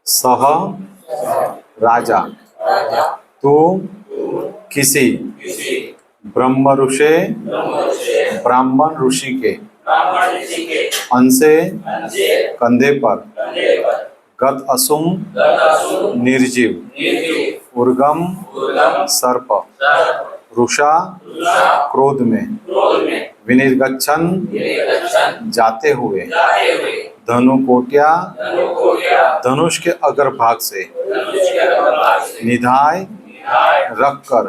सह राजा तू किसी ब्रह्म ऋषि ब्राह्मण ऋषि के अंशे कंधे पर गत असुम निर्जीव उर्गम सर्प रुषा क्रोध में विनिर्गच्छन जाते हुए धनुकोट्या धनुष के अग्रभाग से निधाय रखकर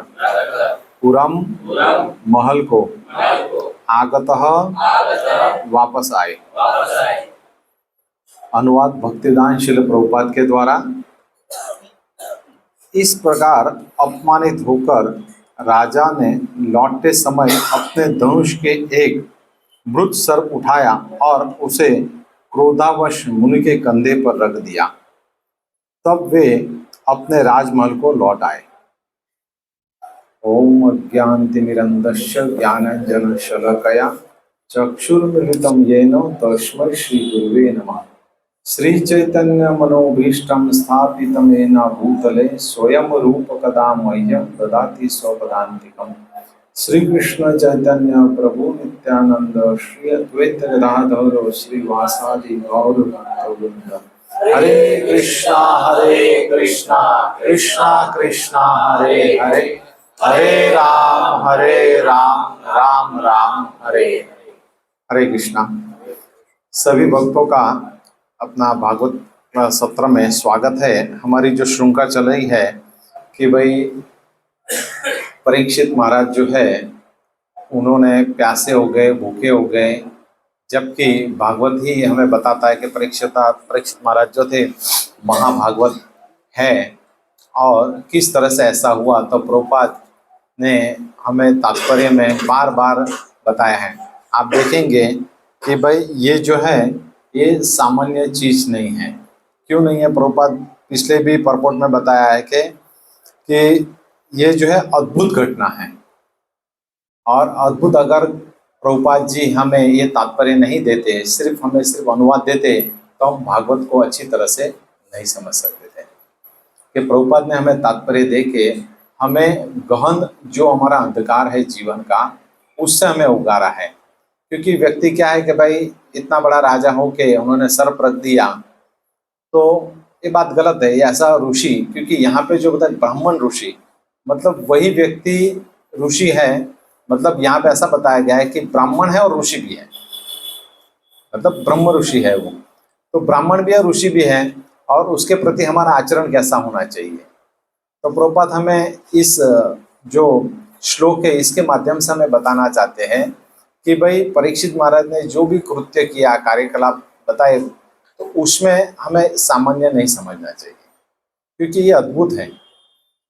पुरम महल को आगतः वापस आए। अनुवाद भक्तिदान शिल प्रभुपाद के द्वारा। इस प्रकार अपमानित होकर राजा ने लौटते समय अपने धनुष के एक मृत सर्प उठाया और उसे क्रोधावश मुनि के कंधे पर रख दिया। तब वे अपने राजमहल को लौट आए। ओम अज्ञानतिमिरन्धस्य ज्ञानाञ्जनशलाकया चक्षुर्मिलितं येन तस्मै श्रीगुरुवे नमः। श्री चैतन्य मनोभीष्टं स्थापितं येन भूतले स्वयं रूपकदा मह्यं ददाति स्वपदान्तिकम्। श्री कृष्ण चैतन्य प्रभु नित्यानंद श्री अद्वैत गदाधर श्रीवासादि गौर भक्तवृंद। हरे कृष्णा कृष्णा कृष्णा हरे हरे, हरे राम राम राम हरे हरे। हरे कृष्णा। सभी भक्तों का अपना भागवत सत्र में स्वागत है। हमारी जो श्रृंखला चल रही है कि भाई परीक्षित महाराज जो है उन्होंने प्यासे हो गए, भूखे हो गए, जबकि भागवत ही हमें बताता है कि परीक्षित महाराज जो थे महाभागवत है। और किस तरह से ऐसा हुआ तो प्रभुपाद ने हमें तात्पर्य में बार बार बताया है। आप देखेंगे कि भाई ये जो है ये सामान्य चीज़ नहीं है। क्यों नहीं है? प्रभुपाद पिछले भी परपोर्ट में बताया है कि ये जो है अद्भुत घटना है। और अद्भुत अगर प्रभुपाद जी हमें ये तात्पर्य नहीं देते, हमें सिर्फ अनुवाद देते, तो हम भागवत को अच्छी तरह से नहीं समझ सकते थे। कि प्रभुपाद ने हमें तात्पर्य दे के हमें गहन जो हमारा अंधकार है जीवन का, उससे हमें उगारा है। क्योंकि व्यक्ति क्या है कि भाई इतना बड़ा राजा हो के उन्होंने सर्प रख दिया, तो ये बात गलत है। ये ऐसा ऋषि, क्योंकि यहाँ पे जो बताया ब्राह्मण ऋषि, मतलब वही व्यक्ति ऋषि है। मतलब यहाँ पे ऐसा बताया गया है कि ब्राह्मण है और ऋषि भी है, मतलब ब्रह्म ऋषि है वो। तो ब्राह्मण भी है, ऋषि भी है, और उसके प्रति हमारा आचरण कैसा होना चाहिए। तो प्रभुपाद हमें इस जो श्लोक है इसके माध्यम से हमें बताना चाहते हैं कि भाई परीक्षित महाराज ने जो भी कृत्य किया, कार्यकलाप बताए, तो उसमें हमें सामान्य नहीं समझना चाहिए, क्योंकि ये अद्भुत है,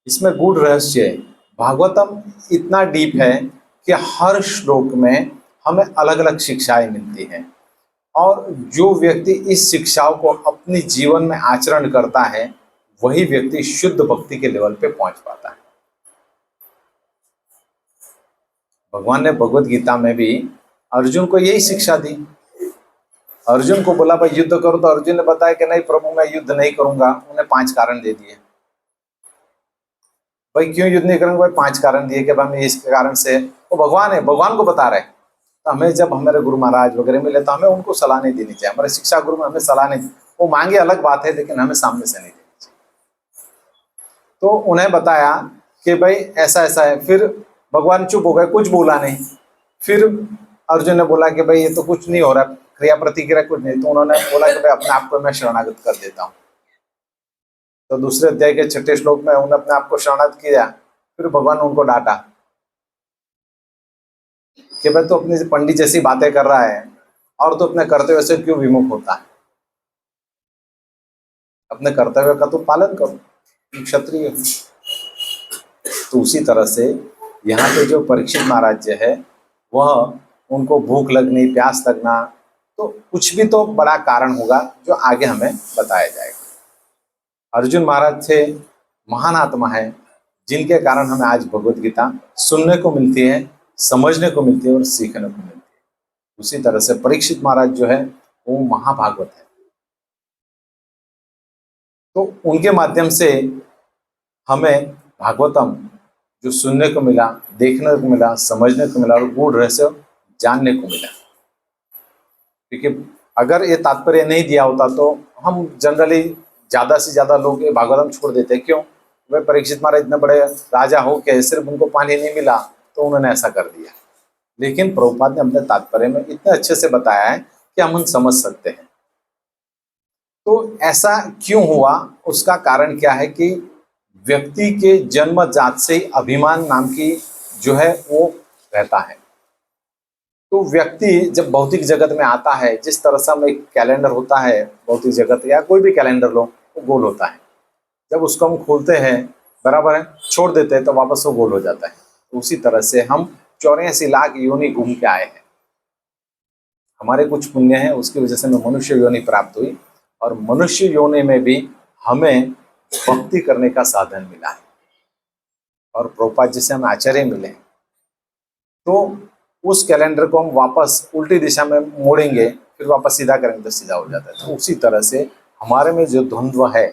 इसमें गूढ़ रहस्य है। भागवतम इतना डीप है कि हर श्लोक में हमें अलग अलग शिक्षाएं मिलती हैं, और जो व्यक्ति इस शिक्षाओं को अपने जीवन में आचरण करता है वही व्यक्ति शुद्ध भक्ति के लेवल पे पहुंच पाता है। भगवान ने भगवत गीता में भी अर्जुन को यही शिक्षा दी। अर्जुन को बोला भाई युद्ध करो, तो अर्जुन ने बताया कि नहीं प्रभु मैं युद्ध नहीं करूंगा। उन्हें 5 कारण दे दिए। भाई क्यों युद्ध नहीं करूंगा? भाई 5 कारण दिए कि भाई इस कारण से। वो भगवान है, भगवान को बता रहे। तो हमें जब हमारे गुरु महाराज वगैरह मिले तो हमें उनको सलाह नहीं देनी चाहिए। हमारे शिक्षा गुरु में हमें सलाह नहीं, वो मांगे अलग बात है, लेकिन हमें सामने से नहीं देनी चाहिए। तो उन्हें बताया कि भाई ऐसा ऐसा है। फिर भगवान चुप हो गए, कुछ बोला नहीं। फिर अर्जुन ने बोला कि भाई ये तो कुछ नहीं हो रहा, क्रिया प्रतिक्रिया कुछ नहीं। तो उन्होंने बोला कि भाई अपने आप को मैं शरणागत कर देता हूँ। तो दूसरे अध्याय के 6ठे श्लोक में उन्होंने अपने आप को शरणागत किया। फिर भगवान ने उनको डांटा कि भाई तो अपनी पंडित जैसी बातें कर रहा है और तो अपने कर्तव्य से क्यों विमुख होता है? अपने कर्तव्य का तो पालन करो, क्षत्रिय। तो उसी तरह से यहाँ पे जो परीक्षित महाराज है वह, उनको भूख लगनी, प्यास लगना, तो कुछ भी तो बड़ा कारण होगा जो आगे हमें बताया जाएगा। अर्जुन महाराज थे, महान आत्मा है, जिनके कारण हमें आज भगवत गीता सुनने को मिलती है, समझने को मिलती है और सीखने को मिलती है। उसी तरह से परीक्षित महाराज जो है वो महाभागवत है। तो उनके माध्यम से हमें भागवतम जो सुनने को मिला, देखने को मिला, समझने को मिला और गूढ़ रहस्य जानने को मिला। क्योंकि अगर ये तात्पर्य नहीं दिया होता तो हम जनरली ज़्यादा से ज़्यादा लोग ये भागवतम छोड़ देते। क्यों? भाई परीक्षित महाराज इतने बड़े राजा हो के सिर्फ उनको पानी नहीं मिला तो उन्होंने ऐसा कर दिया। लेकिन प्रभुपाद ने अपने तात्पर्य में इतने अच्छे से बताया है कि हम उन समझ सकते हैं। तो ऐसा क्यों हुआ, उसका कारण क्या है कि व्यक्ति के जन्म जात से ही अभिमान नाम की जो है वो रहता है। तो व्यक्ति जब भौतिक जगत में आता है, जिस तरह से हम एक कैलेंडर होता है भौतिक जगत या कोई भी कैलेंडर लो, वो गोल होता है। जब उसको हम खोलते हैं, बराबर है, छोड़ देते हैं तो वापस वो गोल हो जाता है। तो उसी तरह से हम 84 लाख योनि घूम के आए हैं। हमारे कुछ पुण्य हैं, उसकी वजह से हमें मनुष्य योनि प्राप्त हुई और मनुष्य योनि में भी हमें भक्ति करने का साधन मिला है और प्रभुपाद जी से हमें आचार्य मिले। तो उस कैलेंडर को हम वापस उल्टी दिशा में मोड़ेंगे, फिर वापस सीधा करेंगे तो सीधा हो जाता है। तो उसी तरह से हमारे में जो द्वंद्व है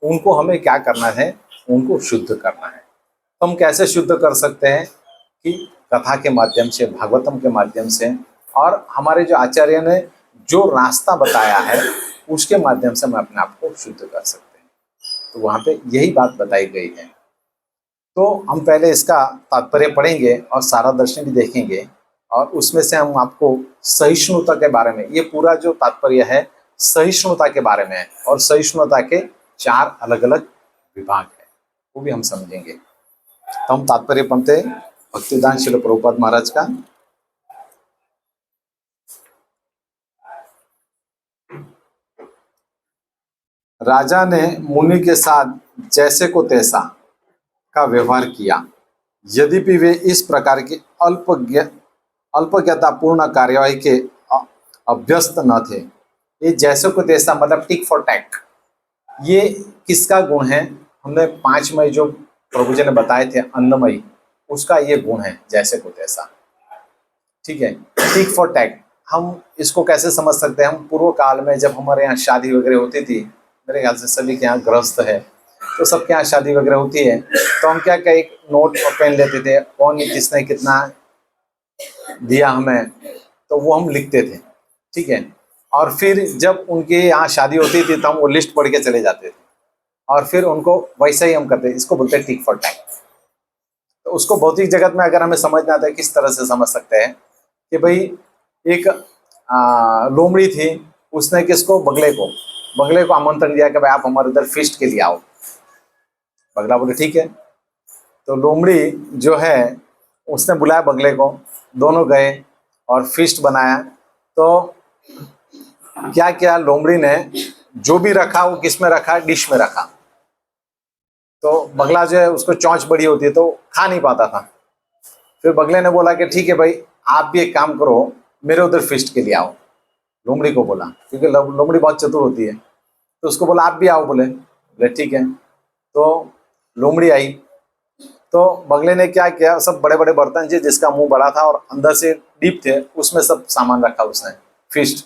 उनको हमें क्या करना है, उनको शुद्ध करना है। तो हम कैसे शुद्ध कर सकते हैं कि कथा के माध्यम से, भागवतम के माध्यम से और हमारे जो आचार्य ने जो रास्ता बताया है उसके माध्यम से हम अपने आप को शुद्ध कर सकते हैं। तो वहाँ पे यही बात बताई गई है। तो हम पहले इसका तात्पर्य पढ़ेंगे और सारा दर्शन भी देखेंगे और उसमें से हम आपको सहिष्णुता के बारे में, ये पूरा जो तात्पर्य है सहिष्णुता के बारे में है और सहिष्णुता के 4 अलग अलग विभाग है, वो भी हम समझेंगे। तो हम तात्पर्य पढ़ते हैं भक्तिवेदांत श्रील प्रभुपाद महाराज का। राजा ने मुनि के साथ जैसे को तैसा का व्यवहार किया, यद्यपि वे इस प्रकार की अल्पज्ञतापूर्ण कार्यवाही के अभ्यस्त न थे। ये जैसे को तैसा मतलब टिक फॉर टैक, ये किसका गुण है? हमने 5 मई जो प्रभु जी ने बताए थे अन्नमयी, उसका ये गुण है जैसे को तैसा। ठीक है, टिक फॉर टैक हम इसको कैसे समझ सकते हैं? हम पूर्व काल में जब हमारे यहाँ शादी वगैरह होती थी, मेरे ख्याल से सभी के यहाँ गृहस्थ है तो सबके यहाँ शादी वगैरह होती है, तो हम क्या क्या एक नोट और पेन लेते थे, कौन किसने कितना दिया हमें, तो वो हम लिखते थे। ठीक है, और फिर जब उनके यहाँ शादी होती थी तो हम वो लिस्ट पढ़ के चले जाते थे और फिर उनको वैसा ही हम करते, इसको बोलते हैं टिक फॉर टैक। तो उसको भौतिक जगत में अगर हमें समझना आता है, किस तरह से समझ सकते हैं कि भाई एक लोमड़ी थी, उसने किसको, बगले को आमंत्रण दिया कि भाई आप हमारे उधर फीस्ट के लिए आओ। बगला बोले ठीक है। तो लोमड़ी जो है उसने बुलाया बगले को, दोनों गए और फीस्ट बनाया। तो क्या किया, लोमड़ी ने जो भी रखा वो किस में रखा, डिश में रखा। तो बगला जो है उसको चोंच बड़ी होती है तो खा नहीं पाता था। फिर बगले ने बोला कि ठीक है भाई आप भी एक काम करो, मेरे उधर फीस्ट के लिए आओ। लोमड़ी को बोला, क्योंकि लोमड़ी बहुत चतुर होती है, तो उसको बोला आप भी आओ। बोले ठीक है। तो लोमड़ी आई तो बगले ने क्या किया, सब बड़े बड़े बर्तन थे जिसका मुंह बड़ा था और अंदर से डीप थे, उसमें सब सामान रखा उसने, फिस्ट।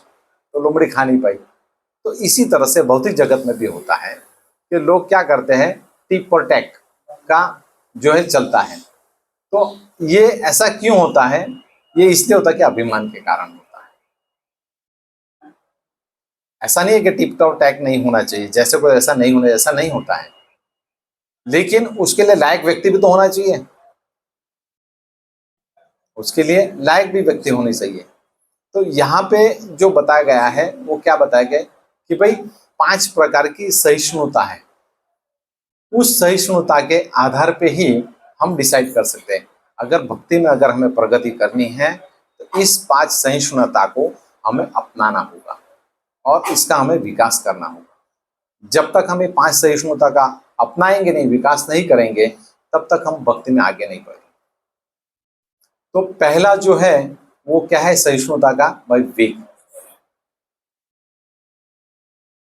तो लोमड़ी खा नहीं पाई। तो इसी तरह से भौतिक जगत में भी होता है कि लोग क्या करते हैं, टिक फॉर टैक का जो है चलता है। तो ये ऐसा क्यों होता है? ये इसलिए होता है कि अभिमान के कारण होता है। ऐसा नहीं है कि टिक फॉर टैक नहीं होना चाहिए, जैसे कोई ऐसा नहीं होना, ऐसा नहीं होता है, लेकिन उसके लिए लायक व्यक्ति भी तो होना चाहिए, उसके लिए लायक भी व्यक्ति होनी चाहिए। तो यहाँ पे जो बताया गया है वो क्या बताया गया कि भाई 5 प्रकार की सहिष्णुता है। उस सहिष्णुता के आधार पे ही हम डिसाइड कर सकते हैं, अगर भक्ति में अगर हमें प्रगति करनी है तो इस 5 सहिष्णुता को हमें अपनाना होगा और इसका हमें विकास करना होगा। जब तक हम ये 5 सहिष्णुता का अपनाएंगे नहीं, विकास नहीं करेंगे, तब तक हम भक्ति में आगे नहीं बढ़ेंगे। तो पहला जो है वो क्या है सहिष्णुता का? भाई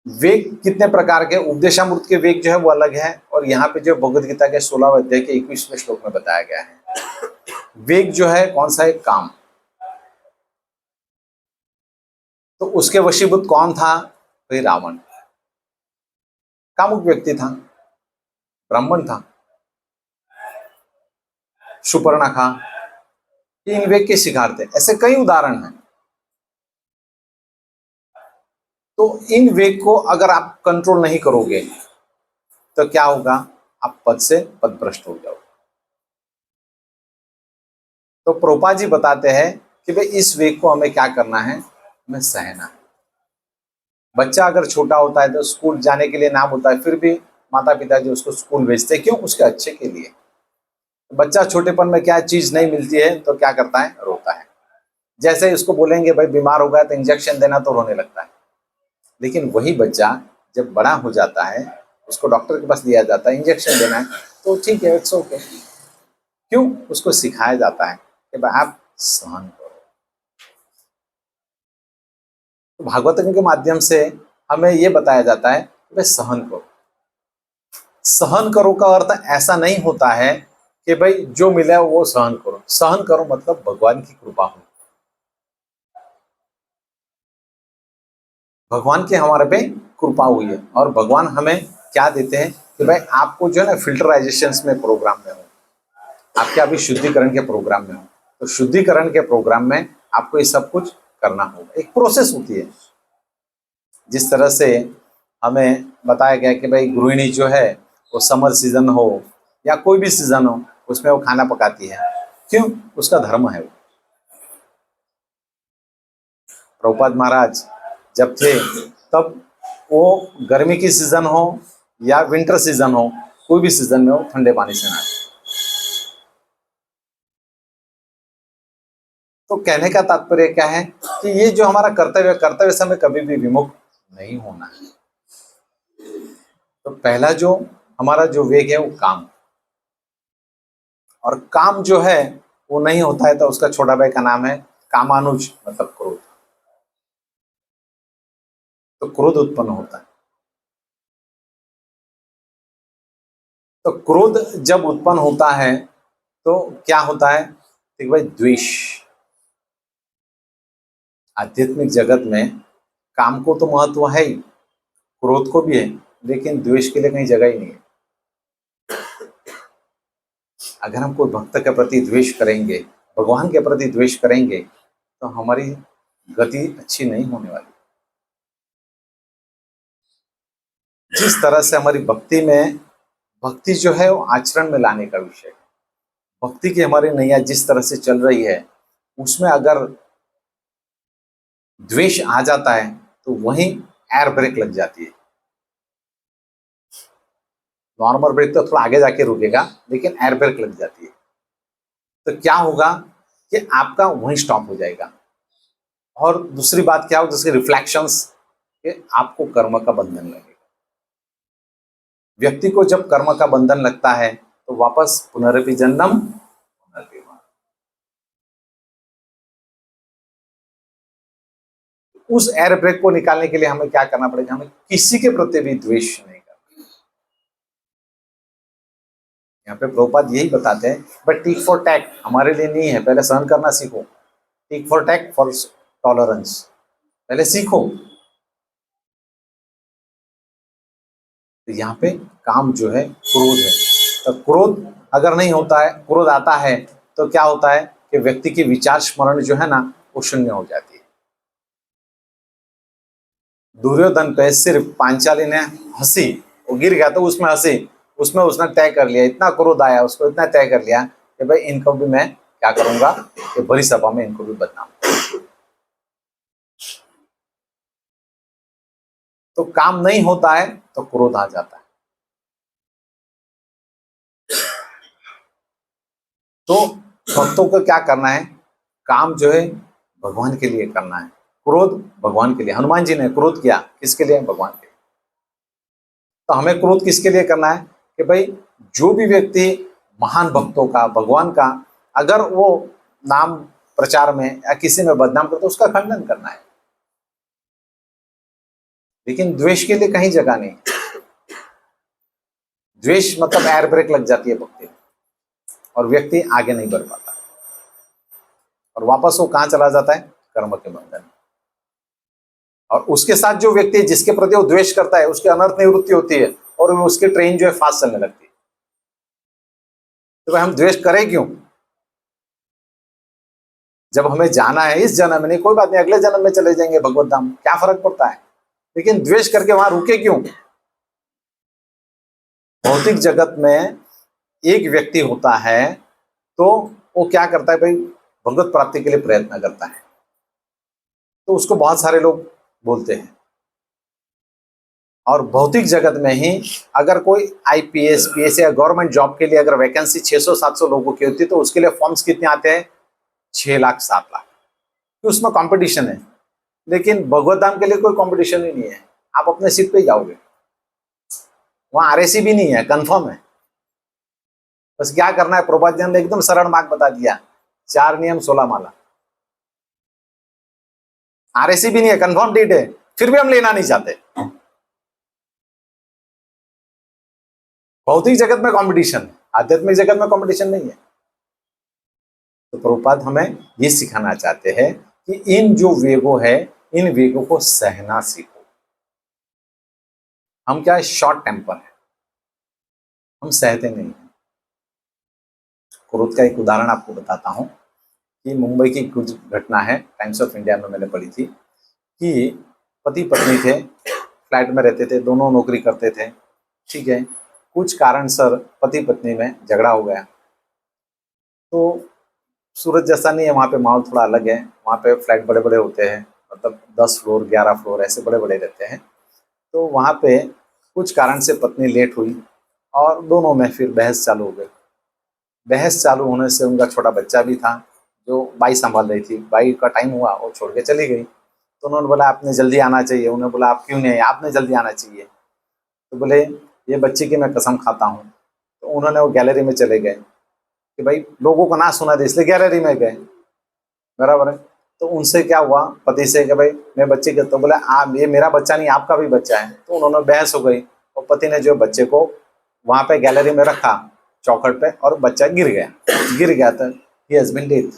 वेग कितने प्रकार के? उपदेशामृत के वेग जो है वो अलग है और यहाँ पे जो भगवद गीता के 16वें अध्याय के 21वें श्लोक में बताया गया है। वेग जो है कौन सा है? काम। तो उसके वशीभूत कौन था? भाई रावण। कामुक व्यक्ति था, ब्राह्मण था, शूर्पणखा, ये इन वेग के शिकार थे। ऐसे कई उदाहरण हैं। तो इन वेग को अगर आप कंट्रोल नहीं करोगे तो क्या होगा, आप पद से पदभ्रष्ट हो जाओगे। तो प्रभुपाद जी बताते हैं कि भाई इस वेग को हमें क्या करना है, हमें सहना है। बच्चा अगर छोटा होता है तो स्कूल जाने के लिए नाम होता है, फिर भी माता पिता जो उसको स्कूल भेजते हैं, क्यों, उसके अच्छे के लिए। बच्चा छोटेपन में क्या चीज नहीं मिलती है तो क्या करता है, रोता है। जैसे ही उसको बोलेंगे भाई बीमार हो गया तो इंजेक्शन देना, तो रोने लगता है। लेकिन वही बच्चा जब बड़ा हो जाता है, उसको डॉक्टर के पास लिया जाता है, इंजेक्शन देना है, तो ठीक है, इट्स ओके। क्यों, उसको सिखाया जाता है कि भाई आप सहन करो। तो भागवतम के माध्यम से हमें यह बताया जाता है कि भाई सहन करो। सहन करो का अर्थ ऐसा नहीं होता है कि भाई जो मिला वो सहन करो। सहन करो मतलब भगवान की कृपा हो, भगवान की हमारे पे कृपा हुई है। और भगवान हमें क्या देते हैं कि भाई आपको जो है ना फिल्टराइजेशन में प्रोग्राम में हो, आपके अभी शुद्धिकरण के प्रोग्राम में हो, तो शुद्धिकरण के प्रोग्राम में आपको ये सब कुछ करना होगा। एक प्रोसेस होती है। जिस तरह से हमें बताया गया कि भाई गृहिणी जो है वो समर सीजन हो या कोई भी सीजन हो, उसमें वो खाना पकाती है, क्यों, उसका धर्म है वो। प्रभुपाद महाराज जब थे तब वो गर्मी की सीजन हो या विंटर सीजन हो, कोई भी सीजन में वो ठंडे पानी से नहाते। तो कहने का तात्पर्य क्या है कि ये जो हमारा कर्तव्य, कर्तव्य से हमें कभी भी विमुख नहीं होना है। तो पहला जो हमारा जो वेग है वो काम, और काम जो है वो नहीं होता है तो उसका छोटा भाई का नाम है कामानुज, मतलब क्रोध। तो क्रोध उत्पन्न होता है। तो क्रोध जब उत्पन्न होता है तो क्या होता है कि भाई द्वेष। आध्यात्मिक जगत में काम को तो महत्व है ही, क्रोध को भी है, लेकिन द्वेष के लिए कहीं जगह ही नहीं है। अगर हम कोई भक्त के प्रति द्वेष करेंगे, भगवान के प्रति द्वेष करेंगे, तो हमारी गति अच्छी नहीं होने वाली। जिस तरह से हमारी भक्ति में, भक्ति जो है वो आचरण में लाने का विषय है। भक्ति की हमारी नैया जिस तरह से चल रही है, उसमें अगर द्वेष आ जाता है तो वहीं एयर ब्रेक लग जाती है। नॉर्मल ब्रेक तो थोड़ा आगे जाके रुकेगा, लेकिन एयर ब्रेक लग जाती है। तो क्या होगा कि आपका वहीं स्टॉप हो जाएगा। और दूसरी बात क्या हो, जिसके रिफ्लेक्शंस के आपको कर्म का बंधन लगेगा। व्यक्ति को जब कर्म का बंधन लगता है तो वापस पुनरपि जन्म पुनरपि मरणम। उस एयर ब्रेक को निकालने के लिए हमें क्या करना पड़ेगा, हमें किसी के प्रति भी द्वेष नहीं करना। यहाँ पे प्रभुपाद यही बताते हैं, बट टिक फॉर टैक हमारे लिए नहीं है। पहले सहन करना सीखो। टिक फॉर टैक फॉर टॉलरेंस, पहले सीखो। तो यहाँ पे काम जो है क्रोध है। तो क्रोध अगर नहीं होता है, क्रोध आता है तो क्या होता है कि व्यक्ति की विचार स्मरण जो है ना वो शून्य हो जाती है। दुर्योधन पे सिर्फ पांचाली ने हंसी, वो गिर गया तो उसमें हंसी, उसमें उसने तय कर लिया, इतना क्रोध आया उसको, इतना तय कर लिया कि भाई इनको भी मैं क्या करूंगा कि बड़ी सभा में इनको भी बदनाम। तो काम नहीं होता है तो क्रोध आ जाता है। तो भक्तों को क्या करना है, काम जो है भगवान के लिए करना है, क्रोध भगवान के लिए। हनुमान जी ने क्रोध किया किसके लिए, भगवान के लिए। तो हमें क्रोध किसके लिए करना है कि भाई जो भी व्यक्ति महान भक्तों का, भगवान का, अगर वो नाम प्रचार में या किसी में बदनाम करते, उसका खंडन करना है। लेकिन द्वेष के लिए कहीं जगह नहीं। द्वेष मतलब एयर ब्रेक लग जाती है भक्ति में, और व्यक्ति आगे नहीं बढ़ पाता, और वापस वो कहां चला जाता है, कर्म के बंधन। और उसके साथ जो व्यक्ति जिसके प्रति वो द्वेष करता है, उसकी अनर्थ निवृत्ति होती है, और उसकी ट्रेन जो है फास्ट चलने लगती है। तो भाई हम द्वेष करें क्यों? जब हमें जाना है इस जन्म में नहीं, कोई बात नहीं, अगले जन्म में चले जाएंगे भगवत धाम, क्या फर्क पड़ता है, लेकिन द्वेष करके वहां रुके क्यों? भौतिक जगत में एक व्यक्ति होता है तो वो क्या करता है भाई, भगवत प्राप्ति के लिए प्रयत्न करता है, तो उसको बहुत सारे लोग बोलते हैं। और भौतिक जगत में ही अगर कोई आईपीएस पीएस या गवर्नमेंट जॉब के लिए अगर वैकेंसी 600-700 लोगों की होती है तो उसके लिए फॉर्म्स कितने आते हैं? 6 लाख 7 लाख। तो उसमें कंपटीशन है, लेकिन भगवत धाम के लिए कोई कंपटीशन ही नहीं है, आप अपने सीट पे जाओगे, वहां आरएसी भी नहीं है, कंफर्म है। बस क्या करना है, प्रभुपाद जी ने एकदम सरल मार्ग बता दिया, 4 नियम 16 माला। आरएसी भी नहीं है, कंफर्म डेट है, फिर भी हम लेना नहीं चाहते। भौतिक जगत में कंपटीशन है, आध्यात्मिक जगत में कंपटीशन नहीं है। तो प्रभुपाद हमें ये सिखाना चाहते हैं कि इन जो वेगों है, इन वेगों को सहना सीखो। हम क्या है, शॉर्ट टेम्पर है, हम सहते नहीं हैं। क्रोध का एक उदाहरण आपको बताता हूं कि मुंबई की कुछ घटना है, टाइम्स ऑफ इंडिया में मैंने पढ़ी थी कि पति पत्नी थे, फ्लैट में रहते थे, दोनों नौकरी करते थे, ठीक है। कुछ कारण सर पति पत्नी में झगड़ा हो गया। तो सूरत जैसा नहीं है, वहाँ पे माहौल थोड़ा अलग है, वहाँ पे फ्लैट बड़े बड़े होते हैं, मतलब 10 फ्लोर 11 फ्लोर ऐसे बड़े बड़े रहते हैं। तो वहाँ पे कुछ कारण से पत्नी लेट हुई और दोनों में फिर बहस चालू हो गई। बहस चालू होने से उनका छोटा बच्चा भी था जो बाई संभाल रही थी, बाई का टाइम हुआ वो छोड़ के चली गई। तो उन्होंने बोला आपने जल्दी आना चाहिए, उन्होंने बोला आप क्यों नहीं आए, आपने जल्दी आना चाहिए। तो बोले ये बच्चे की मैं कसम खाता हूँ। तो उन्होंने वो गैलरी में चले गए कि भाई लोगों को ना सुना दे, इसलिए गैलरी में गए, बराबर है। तो उनसे क्या हुआ पति से कि भाई मैं बच्चे के, तो बोले आप ये मेरा बच्चा नहीं आपका भी बच्चा है। तो उन्होंने बहस हो गई और पति ने जो बच्चे को वहां पे गैलरी में रखा चौखट पे और बच्चा गिर गया तो ही हैज बीन डेथ।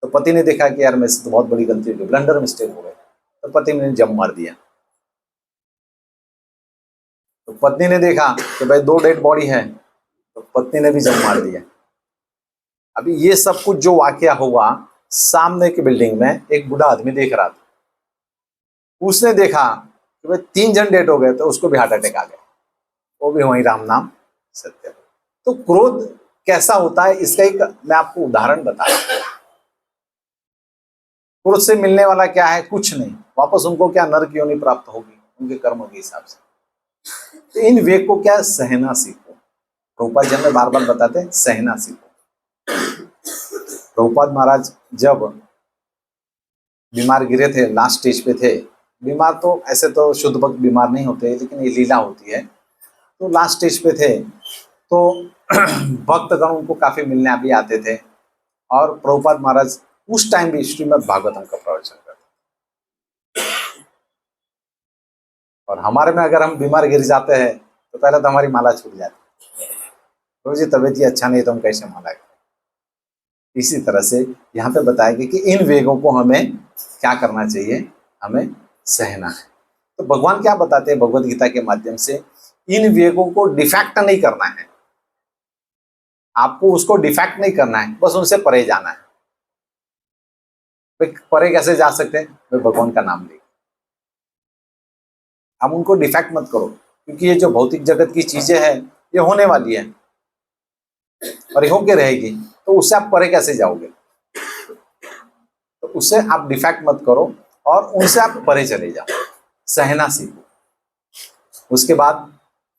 तो पति ने देखा कि यार मेरे से तो बहुत बड़ी गलती हो गई, ब्लंडर मिस्टेक हो गई। तो पति ने जम मार दिया। तो पत्नी ने देखा कि भाई 2 डेड बॉडी है, तो पत्नी ने भी जम मार दिया। अभी ये सब कुछ जो वाकया हुआ, सामने की बिल्डिंग में एक बूढ़ा आदमी देख रहा था। उसने देखा कि भाई 3 जन डेड हो गए, तो उसको भी हार्ट अटैक आ गया, वो भी वही राम नाम सत्य। तो क्रोध कैसा होता है इसका एक मैं आपको उदाहरण बता रहा हूं। क्रोध से मिलने वाला क्या है, कुछ नहीं, वापस उनको क्या नरक योनि प्राप्त होगी उनके कर्मों के हिसाब से। तो इन वेग को क्या सहना सीखो। प्रभुपाद जी हमें बार बार बताते हैं सहना सीखो। प्रभुपाद महाराज जब बीमार गिरे थे, लास्ट स्टेज पे थे, बीमार तो ऐसे तो शुद्ध भक्त बीमार नहीं होते, लेकिन ये लीला होती है। तो लास्ट स्टेज पे थे तो भक्तगण उनको काफी मिलने भी आते थे और प्रभुपाद महाराज उस टाइम भी श्रीमद् भागवतम का प्रवचन करते। और हमारे में अगर हम बीमार गिर जाते हैं तो पहले तो हमारी माला छूट जाती है, तो जी तबीयत ही अच्छा नहीं तो हम कैसे माला करें। इसी तरह से यहाँ पे बताया गया कि इन वेगों को हमें क्या करना चाहिए, हमें सहना है। तो भगवान क्या बताते हैं भगवत गीता के माध्यम से, इन वेगों को डिफेक्ट नहीं करना है, आपको उसको डिफेक्ट नहीं करना है, बस उनसे परे जाना है। परे कैसे जा सकते हैं, वे भगवान का नाम ले, हम उनको डिफेक्ट मत करो, क्योंकि ये जो भौतिक जगत की चीजें हैं ये होने वाली है और ये होके रहेगी, तो उससे आप परे कैसे जाओगे। तो उससे आप डिफेक्ट मत करो और उनसे आप परे चले जाओ, सहना सीखो। उसके बाद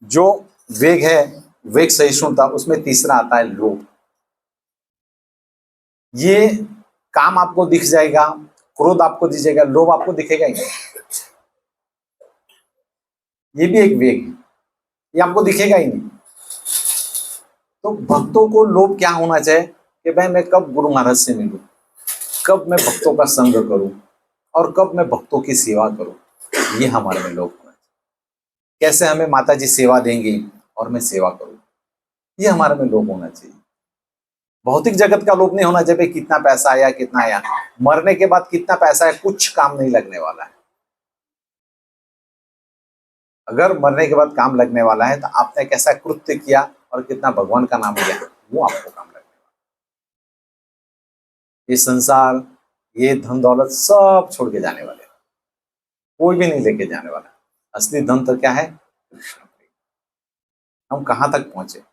जो वेग है, वेग सहिष्णुता, उसमें तीसरा आता है लोभ। ये काम आपको दिख जाएगा, क्रोध आपको दिखेगा, लोभ आपको दिखेगा ही नहीं, ये भी एक वेग है, ये आपको दिखेगा ही नहीं। तो भक्तों को लोभ क्या होना चाहिए कि भाई मैं कब गुरु महाराज से मिलूं, कब मैं भक्तों का संग करूं और कब मैं भक्तों की सेवा करूं, ये हमारे में लोभ होना चाहिए। कैसे हमें माता जी सेवा देंगी और मैं सेवा करूं, ये हमारे में लोभ होना चाहिए। भौतिक जगत का लोभ नहीं होना चाहिए कितना पैसा आया कितना आया, मरने के बाद कितना पैसा है कुछ काम नहीं लगने वाला है। अगर मरने के बाद काम लगने वाला है तो आपने कैसा कृत्य किया और कितना भगवान का नाम लिया, वो आपको काम लगने वाला। ये संसार, ये धन दौलत सब छोड़ के जाने वाले, कोई भी नहीं लेके जाने वाला। असली धन तो क्या है? कृष्ण प्रेम। हम कहाँ तक पहुंचे।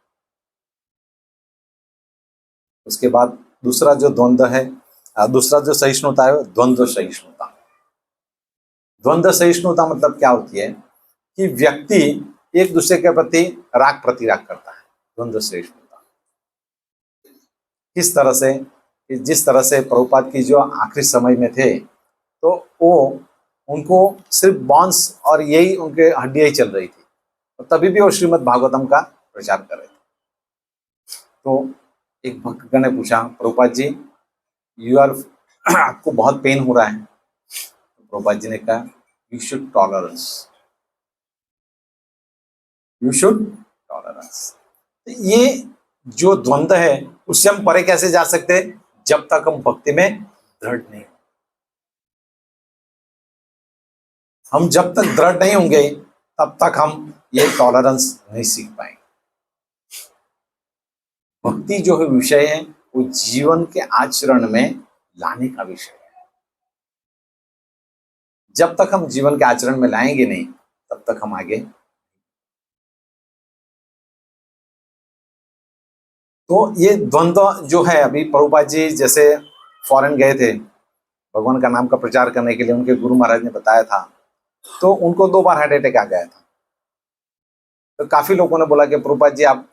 उसके बाद दूसरा जो द्वंद्व है, दूसरा जो सहिष्णुता है, द्वंद्व सहिष्णुता। द्वंद्व सहिष्णुता मतलब क्या होती है कि व्यक्ति एक दूसरे के प्रति राग प्रतिराग करता है। द्वंद्व सहिष्णुता किस तरह से कि जिस तरह से प्रभुपाद की जो आखिरी समय में थे, तो वो उनको सिर्फ बॉन्स और यही उनके हड्डियां ही चल रही थी, तो तभी भी वो श्रीमद् भागवतम का प्रचार कर रहे थे। तो एक भक्तगण ने पूछा, प्रभुपाद जी यू आर आपको बहुत पेन हो रहा है। तो प्रभुपाद जी ने कहा, you should tolerance, you should tolerance. ये जो द्वंद्व है उससे हम परे कैसे जा सकते हैं? जब तक हम भक्ति में दृढ़ नहीं, हम जब तक दृढ़ नहीं होंगे तब तक हम ये टॉलरेंस नहीं सीख पाएंगे। भक्ति जो है विषय है, वो जीवन के आचरण में लाने का विषय है। जब तक हम जीवन के आचरण में लाएंगे नहीं, तब तक हम आगे। तो ये द्वंद्व जो है, अभी प्रभुपाद जी जैसे फॉरेन गए थे भगवान का नाम का प्रचार करने के लिए, उनके गुरु महाराज ने बताया था, तो उनको 2 बार हार्ट अटैक आ गया था। तो काफी लोगों ने बोला कि प्रभुपाद जी आप,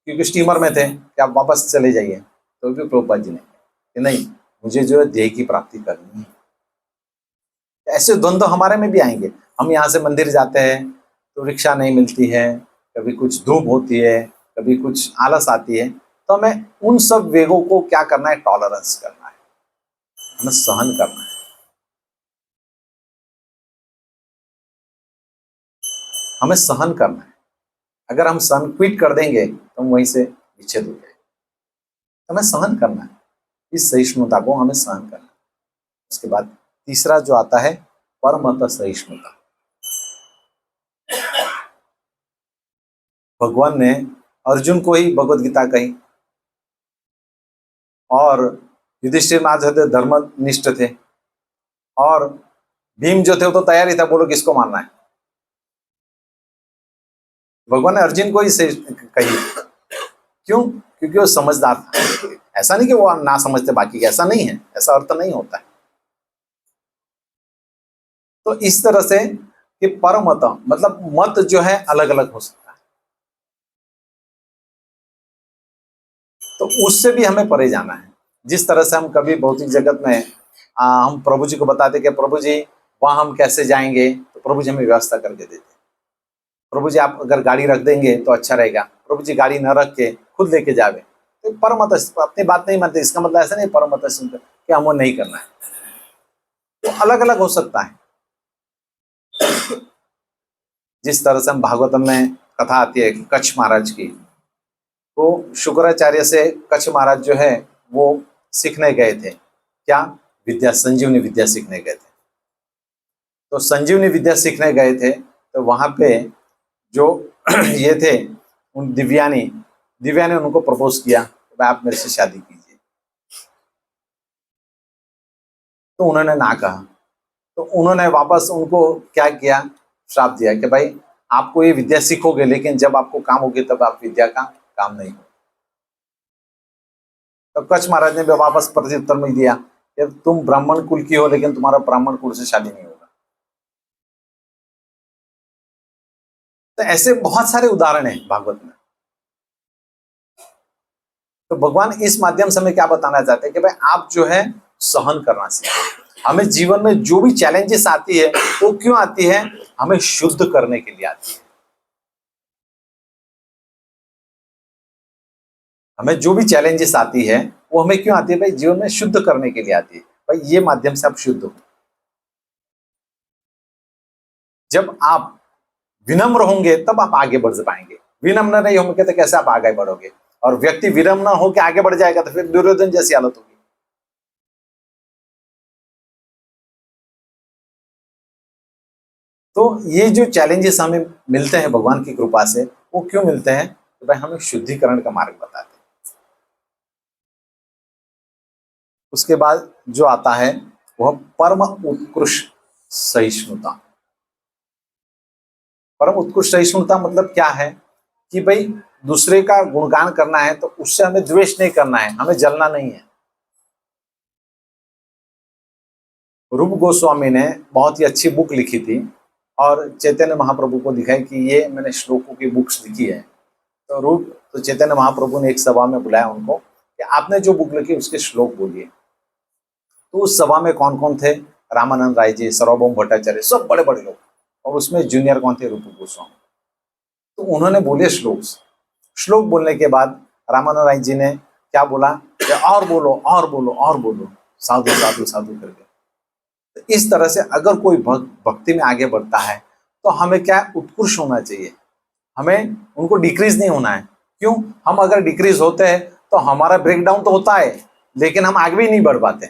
क्योंकि स्टीमर में थे, कि आप वापस चले जाइए। तो भी प्रभुपाद जी ने कि नहीं, मुझे जो है ध्येय की प्राप्ति करनी है। ऐसे द्वंद्व हमारे में भी आएंगे। हम यहाँ से मंदिर जाते हैं तो रिक्शा नहीं मिलती है, कभी कुछ धूप होती है, कभी कुछ आलस आती है, तो हमें उन सब वेगों को क्या करना है? टॉलरेंस करना है, हमें सहन करना है। हमें सहन करना है। अगर हम सहन क्विट कर देंगे तो हम वहीं से विच्छेद हो जाएंगे। हमें सहन करना है, इस सहिष्णुता को हमें सहन करना है। उसके बाद तीसरा जो आता है, परमत सहिष्णुता। भगवान ने अर्जुन को ही भगवत गीता कही, और युधिष्ठिर महाराज थे धर्मनिष्ठ थे, और भीम जो थे वो तो तैयार ही था, बोलो किसको मारना है। भगवान ने अर्जुन को ही कही, क्यों? क्योंकि वो समझदार था। ऐसा नहीं कि वो ना समझते बाकी के, ऐसा नहीं है, ऐसा अर्थ नहीं होता है। तो इस तरह से कि परमत मतलब मत जो है अलग अलग हो सकता है, तो उससे भी हमें परे जाना है। जिस तरह से हम कभी भौतिक जगत में हम प्रभु जी को बताते कि प्रभु जी वहां हम कैसे जाएंगे, तो प्रभु जी हमें व्यवस्था करके देते। प्रभु जी आप अगर गाड़ी रख देंगे तो अच्छा रहेगा, प्रभु जी गाड़ी न रख के खुद लेके जावे, तो परमत अपनी बात नहीं मानते। इसका मतलब ऐसा नहीं परमत सुनते कि हम वो नहीं करना है, तो अलग अलग हो सकता है। जिस तरह से हम भागवतम में कथा आती है कच्छ महाराज की, तो शुक्राचार्य से कच्छ महाराज जो है वो सीखने गए थे, क्या? विद्या, संजीवनी विद्या सीखने गए थे। तो संजीवनी विद्या सीखने गए थे, तो वहां पे जो ये थे उन दिव्यानी ने उनको प्रपोज किया, भाई आप मेरे से शादी कीजिए। तो उन्होंने ना कहा, तो उन्होंने वापस उनको क्या किया? श्राप दिया कि भाई आपको ये विद्या सीखोगे, लेकिन जब आपको काम होगी तब आप विद्या का काम नहीं हो। तो कच्छ महाराज ने भी वापस प्रत्युत्तर में दिया कि तुम ब्राह्मण कुल की हो, लेकिन तुम्हारा ब्राह्मण कुल से शादी नहीं होगा। तो ऐसे बहुत सारे उदाहरण हैं भागवत में। तो भगवान इस माध्यम से हमें क्या बताना चाहते हैं कि भाई आप जो है सहन करना सीखें। हमें जीवन में जो भी चैलेंजेस आती है वो क्यों आती है? हमें शुद्ध करने के लिए आती है। हमें जो भी चैलेंजेस आती है वो हमें क्यों आती है? भाई जीवन में शुद्ध करने के लिए आती है। भाई ये माध्यम से आप शुद्ध हो। जब आप विनम्र होंगे तब आप आगे बढ़ पाएंगे। विनम्र नहीं होंगे तो कैसे आप आगे बढ़ोगे? और व्यक्ति विनम्र होकर आगे बढ़ जाएगा तो फिर दुर्योधन जैसी हालत होगी। तो तो ये जो चैलेंजेस हमें मिलते हैं भगवान की कृपा से, वो क्यों मिलते हैं? तो भाई हमें शुद्धिकरण का मार्ग बताते हैं। उसके बाद जो आता है वह परम उत्कृष्ट सहिष्णुता। परम उत्कृष्ट सहिष्णुता मतलब क्या है कि भाई दूसरे का गुणगान करना है तो उससे हमें द्वेष नहीं करना है, हमें जलना नहीं है। रूप गोस्वामी ने बहुत ही अच्छी बुक लिखी थी और चैतन्य महाप्रभु को दिखाई कि ये मैंने श्लोकों की बुक्स लिखी है। तो चैतन्य महाप्रभु ने एक सभा में बुलाया उनको कि आपने जो बुक लिखी उसके श्लोक बोलिए। तो उस सभा में कौन कौन थे? रामानंद राय जी, सार्वभौम भट्टाचार्य, सब बड़े बड़े लोग, और उसमें जूनियर कौन थे? रूप गोस्वामी। तो उन्होंने बोले श्लोक बोलने के बाद रामानंद राय जी ने क्या बोला कि और बोलो और बोलो और बोलो, साधु साधु साधु करके। तो इस तरह से अगर कोई भक्ति में आगे बढ़ता है तो हमें क्या उत्कृष्ट होना चाहिए, हमें उनको डिक्रीज नहीं होना है। क्यों? हम अगर डिक्रीज होते हैं तो हमारा ब्रेकडाउन तो होता है, लेकिन हम आगे भी नहीं बढ़ पाते।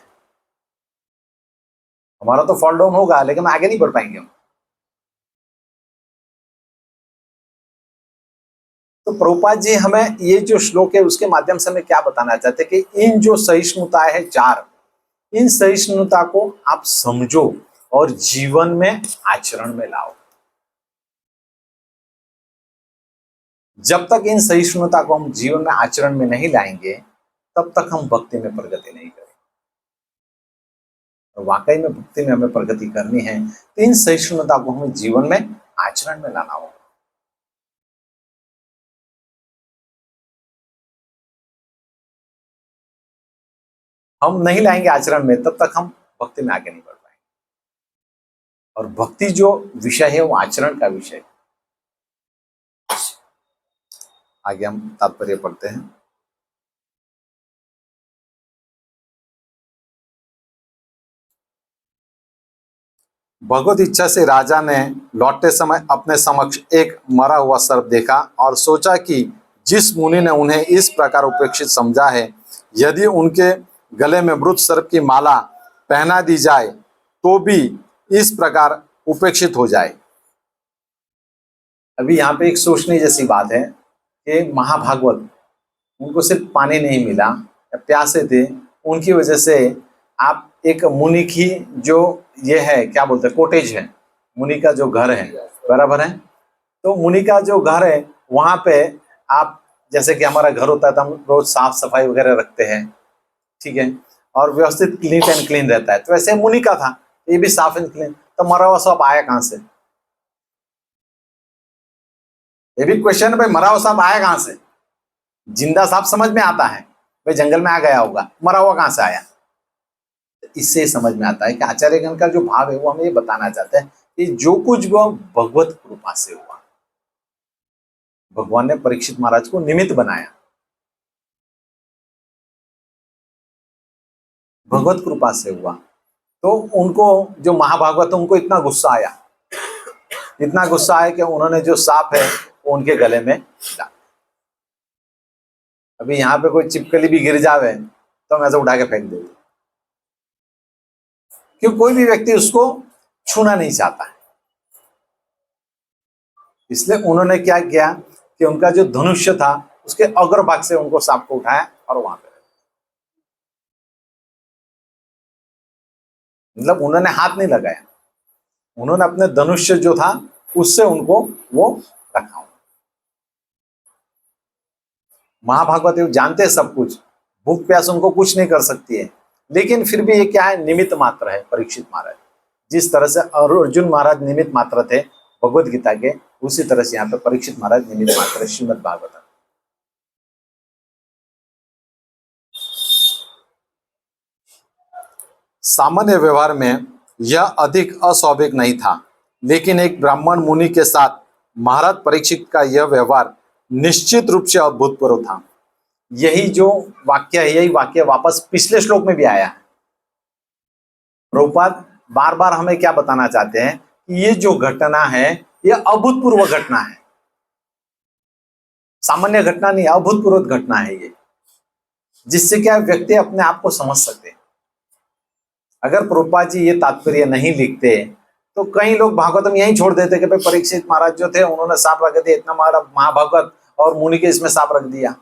हमारा तो फॉल डाउन होगा लेकिन आगे नहीं बढ़ पाएंगे हम। तो प्रभुपाद जी हमें ये जो श्लोक है उसके माध्यम से हमें क्या बताना चाहते हैं कि इन जो सहिष्णुता है चार, इन सहिष्णुता को आप समझो और जीवन में आचरण में लाओ। जब तक इन सहिष्णुता को हम जीवन में आचरण में नहीं लाएंगे तब तक हम भक्ति में प्रगति नहीं करेंगे। और वाकई में भक्ति में हमें प्रगति करनी है तो इन सहिष्णुता को हमें जीवन में आचरण में लाना होगा। हम नहीं लाएंगे आचरण में तब तक हम भक्ति में आगे नहीं बढ़ पाएंगे। और भक्ति जो विषय है वो आचरण का विषय है। आगे हम तात्पर्य पढ़ते हैं। भगवत इच्छा से राजा ने लौटते समय अपने समक्ष एक मरा हुआ सर्प देखा और सोचा कि जिस मुनि ने उन्हें इस प्रकार उपेक्षित समझा है, यदि उनके गले में मृत सर्प की माला पहना दी जाए तो भी इस प्रकार उपेक्षित हो जाए। अभी यहाँ पे एक सोचने जैसी बात है कि महाभागवत, उनको सिर्फ पानी नहीं मिला, प्यासे थे, उनकी वजह से आप एक मुनि की जो ये है क्या बोलते हैं कोटेज है, मुनि का जो घर है, बराबर है। तो मुनि का जो घर है वहां पे आप जैसे कि हमारा घर होता है तो हम रोज साफ सफाई वगैरह रखते हैं, ठीक है, और व्यवस्थित नीट एंड क्लीन रहता है। तो वैसे मुनि का था, ये भी साफ एंड क्लीन। तो मरा हुआ सांप आया कहां से? ये भी क्वेश्चन है भाई, मरा हुआ सांप आया कहां से? जिंदा सांप समझ में आता है भाई जंगल में आ गया होगा, मरा हुआ कहां से आया? इससे समझ में आता है कि आचार्यगण का जो भाव है वो हमें ये बताना चाहते हैं कि जो कुछ वो भगवत कृपा से हुआ, भगवान ने परीक्षित महाराज को निमित्त बनाया, भगवत कृपा से हुआ। तो उनको जो महाभागवत, उनको इतना गुस्सा आया, इतना गुस्सा आया कि उन्होंने जो सांप है वो उनके गले में डाला। अभी यहाँ पे कोई छिपकली भी गिर जावे तो हम ऐसे उठा के फेंक देते, क्योंकि कोई भी व्यक्ति उसको छूना नहीं चाहता है। इसलिए उन्होंने क्या किया कि उनका जो धनुष्य था उसके अग्रभाग से उनको सांप को उठाया और वहां पे, मतलब उन्होंने हाथ नहीं लगाया, उन्होंने अपने धनुष्य जो था उससे उनको वो रखा। महाभागवत जानते हैं सब कुछ, भूख प्यास उनको कुछ नहीं कर सकती है, लेकिन फिर भी ये क्या है, निमित्त मात्र है परीक्षित महाराज। जिस तरह से अर्जुन महाराज निमित्त मात्र थे भगवत गीता के, उसी तरह से यहाँ पे परीक्षित महाराज निमित्त मात्र श्रीमद् भागवत। सामान्य व्यवहार में यह अधिक अस्वाभाविक नहीं था, लेकिन एक ब्राह्मण मुनि के साथ महाराज परीक्षित का यह व्यवहार निश्चित रूप से अभूतपूर्व था। यही जो वाक्य है, यही वाक्य वापस पिछले श्लोक में भी आया है। प्रभुपाद बार बार हमें क्या बताना चाहते हैं कि ये जो घटना है यह अभूतपूर्व घटना है, सामान्य घटना नहीं, अभूतपूर्व घटना है ये, जिससे क्या व्यक्ति अपने आप को समझ सकते हैं। अगर प्रभुपाद जी ये तात्पर्य नहीं लिखते तो कई लोग भागवतम यहीं छोड़ देते कि भाई परीक्षित महाराज जो थे उन्होंने सांप रख दिया, इतना महाभागवत और मुनि के इसमें सांप रख दिया।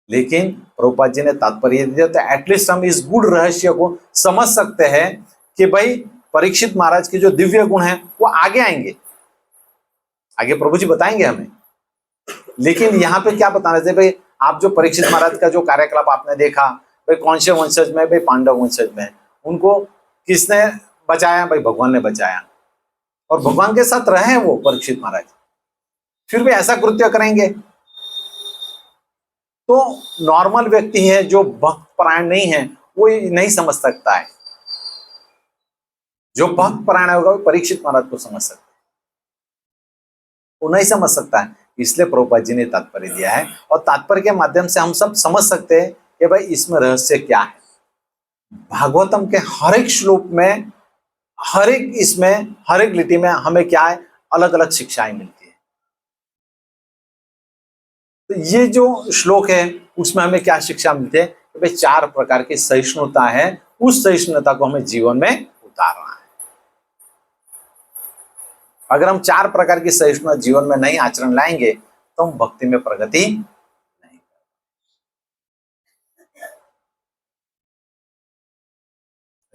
लेकिन प्रभुपाद जी ने तात्पर्य दिया, तो एटलीस्ट हम इस गुड़ रहस्य को समझ सकते हैं कि भाई परीक्षित महाराज के जो दिव्य गुण हैं वो आगे आएंगे, आगे प्रभु जी बताएंगे हमें। लेकिन यहाँ पे क्या बताना चाहिए भाई, आप जो परीक्षित महाराज का जो कार्यकलाप आपने देखा, भाई कौन से वंशज में, भाई पांडव वंशज में, उनको किसने बचाया, भाई भगवान ने बचाया, और भगवान के साथ रहे वो परीक्षित महाराज, फिर भी ऐसा कृत्य करेंगे। तो नॉर्मल व्यक्ति है जो भक्त परायण नहीं है वो नहीं समझ सकता है, जो भक्त परायण होगा वो परीक्षित महाराज को समझ सकता है, वो नहीं समझ सकता है। इसलिए प्रभुपाद जी ने तात्पर्य दिया है, और तात्पर्य के माध्यम से हम सब समझ सकते हैं कि भाई इसमें रहस्य क्या है। भागवतम के हर एक श्लोक में, हर एक इसमें, हर एक लिटि में हमें क्या है, अलग अलग शिक्षाएं मिलती है। तो ये जो श्लोक है उसमें हमें क्या शिक्षा मिलती है कि भाई 4 प्रकार की सहिष्णुता है, उस सहिष्णुता को हमें जीवन में उतारना है। अगर हम 4 प्रकार की सहिष्णुता जीवन में नहीं आचरण लाएंगे तो हम भक्ति में प्रगति नहीं।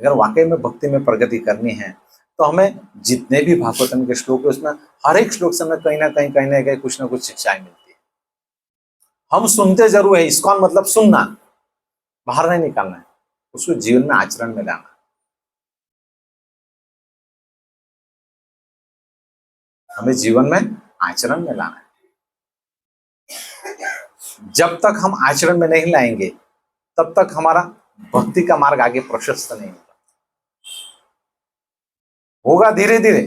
अगर वाकई में भक्ति में प्रगति करनी है तो हमें जितने भी भागवतम के श्लोक है उसमें हर एक श्लोक से हमें कहीं ना कहीं कुछ ना कुछ शिक्षाएं मिलती है। हम सुनते जरूर है, इस्कॉन मतलब सुनना, बाहर नहीं निकालना है, उसको जीवन में आचरण में लाना। हमें जीवन में आचरण में लाना है। जब तक हम आचरण में नहीं लाएंगे तब तक हमारा भक्ति का मार्ग आगे प्रशस्त नहीं होगा। होगा धीरे धीरे,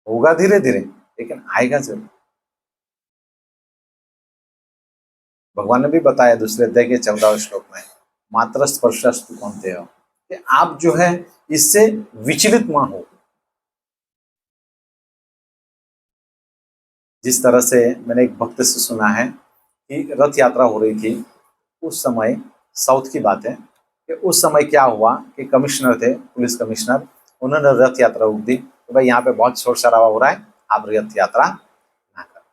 होगा धीरे धीरे, लेकिन आएगा जरूर। भगवान ने भी बताया दूसरे अध्याय के 14वें श्लोक में, मात्र स्पर्शस्तु कौनते हो, कि आप जो है इससे विचलित ना हो। जिस तरह से मैंने एक भक्त से सुना है कि रथ यात्रा हो रही थी, उस समय साउथ की बात है कि उस समय क्या हुआ कि कमिश्नर थे, पुलिस कमिश्नर, उन्होंने रथ यात्रा रोक दी। तो भाई यहाँ पे बहुत शोर शराबा हो रहा है, आप रथ यात्रा ना करें।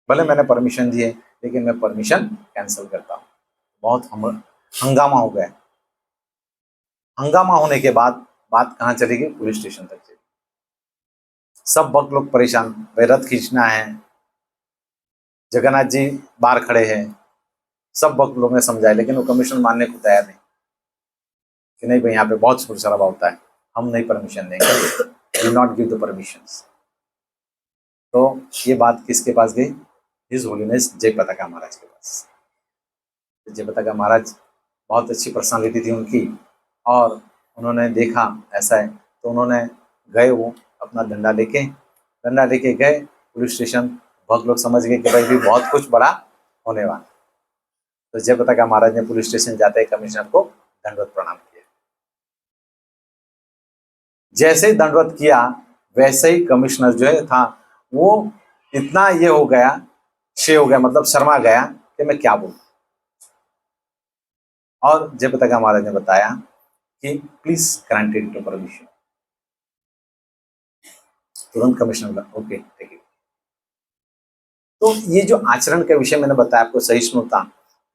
भले मैंने परमिशन दी है लेकिन मैं परमिशन कैंसिल करता हूँ। बहुत हंगामा हो गया। हंगामा होने के बाद बात कहाँ चली गई, पुलिस स्टेशन तक चली। सब भक्त लोग परेशान, भाई रथ खींचना है, जगन्नाथ जी बाहर खड़े हैं। सब भक्त लोगों ने समझाया लेकिन वो कमिश्नर मानने को तैयार नहीं कि नहीं भाई यहाँ पे बहुत शोर शराबा होता है, हम नहीं परमिशन देंगे, will not give the permissions. तो ये बात किसके पास गई, हिज होलीनेस जय पताका महाराज के पास। जय पताका महाराज बहुत अच्छी पर्सनालिटी थी उनकी, और उन्होंने देखा ऐसा है तो उन्होंने गए, वो अपना डंडा लेके गए पुलिस स्टेशन। बहुत लोग समझ गए कि भाई भी बहुत कुछ बड़ा होने वाला। तो जय पताका महाराज ने पुलिस स्टेशन जाते ही कमिश्नर को दंडवत प्रणाम किया। जैसे ही दंडवत किया वैसे ही कमिश्नर जो है था वो इतना ये हो गया, शे हो गया, मतलब शर्मा गया कि मैं क्या बोलूं। और जय पताका महाराज ने बताया कि प्लीज ग्रांटेड टू परमिशन। तुरंत कमिश्नर का ओके ठीक है। तो ये जो आचरण के विषय मैंने बताया आपको, सहिष्णुता,